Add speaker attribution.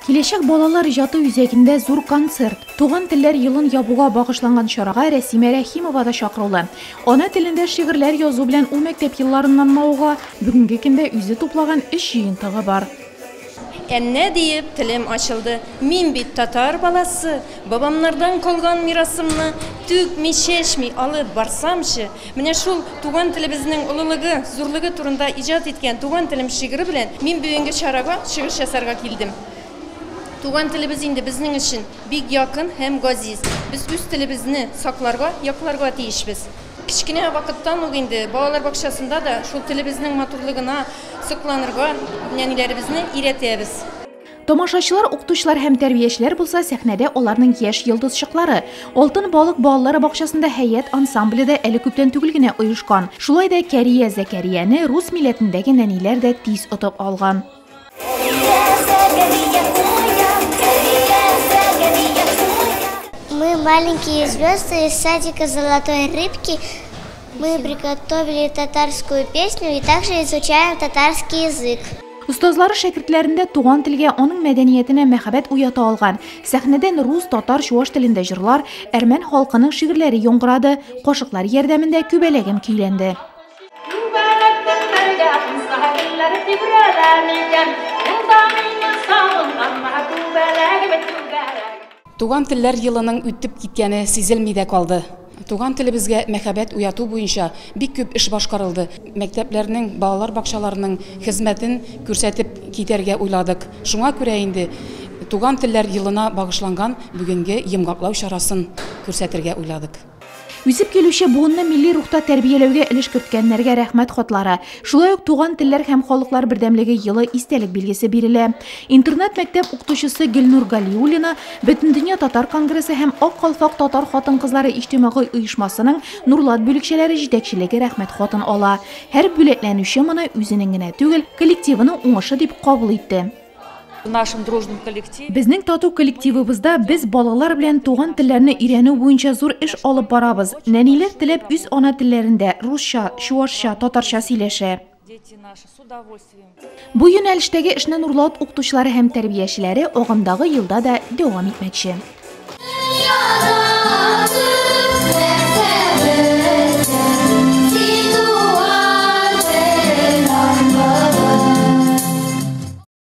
Speaker 1: Келешек балалар ижады үзегінде зур концерт. Туган телләр елын ябуга багышланган чарага Рәсимә Рәхимова да чакырылды. Ана телендә шигырьләр язу белән ул мәктәп елларыннан мауга бүгенге көндә үзе туплаган эш җыентыгы бар.
Speaker 2: Әнне диеп телем ачылды. Мин бит татар баласы, бабамнардан калган мирасымны түкми, чәчми алып барсамчы, менә шул туган телебезнең улылыгы, зурлыгы турында иҗат иткән туган телем шигыре белән мин бүгенге чарага чыгыш ясарга килдем. Туган телебез инде безнең өчен бик якын һәм газиз. Без үз телебезне сакларга, якларга тиешбез. Кичкенә вакыттан ук инде балалар бакчасында да шул телебезнең матурлыгына сокланырга нәниләребезне өйрәтәбез.
Speaker 1: Тамашачылар, укытучылар һәм тәрбиячеләр булса сәхнәдә аларның яшь йолдызчыклары. Алтын балык балалар бакчасында һәйәт ансамбле дә әле күптән түгел генә оешкан. Шулай да Кәрия Зәкәрияне рус милләтендәге нәниләр дә тиз отып алган.
Speaker 3: Мы маленькие звезды из садика Золотой Рыбки. Мы приготовили татарскую песню и также изучаем татарский язык.
Speaker 1: Устазлары шәкертләрендә туган телгә, аның мәдәниятенә мәхәббәт уята алган. Сәхнәдән рус, татар, чуаш телендә җырлар, әрмән халкының шигырьләре яңгырады, кашыклар ярдәмендә күбәләгем көйләнде.
Speaker 4: Туган телләр елының үтеп киткәне сизелми дә калды. Туган телебезгә мәхәббәт уяту буенча бик күп эш башкарылды. Мәктәпләрнең, балалар бакчаларының хезмәтен күрсәтеп китәргә уйладык. Шуңа күрә инде туган телләр елына багышланган бүгенге йомгаклау чарасын күрсәтергә уйладык.
Speaker 1: Үсеп килүче буынны милли рухта тәрбияләүгә өлеш керткәннәргә рәхмәт хатлары. Шулай ук туган телләр һәм халыклар бердәмлеге елы истәлек билгесе бирелә. Интернет-мәктәп укытучысы Гөлнур Галиуллина Бөтендөнья татар конгрессы һәм Ак калфак татар хатын-кызлары иҗтимагый оешмасының Нурлат бүлекчәләре җитәкчелеге рәхмәт хатын ала. Һәр бүләкләнүче моны үзенең генә түгел, коллективының уңышы дип кабул итте. Безнең тату коллективыбызда без балалар белән туган телләрне өйрәнү буенча зур эш алып барабыз. Нәниләр теләп үз ана телләрендә русча, чуашча, татарча сөйләшә. Бу юнәлештәге эшне Нурлат укытучылары һәм тәрбиячеләре агымдагы елда да дәвам итмәкче.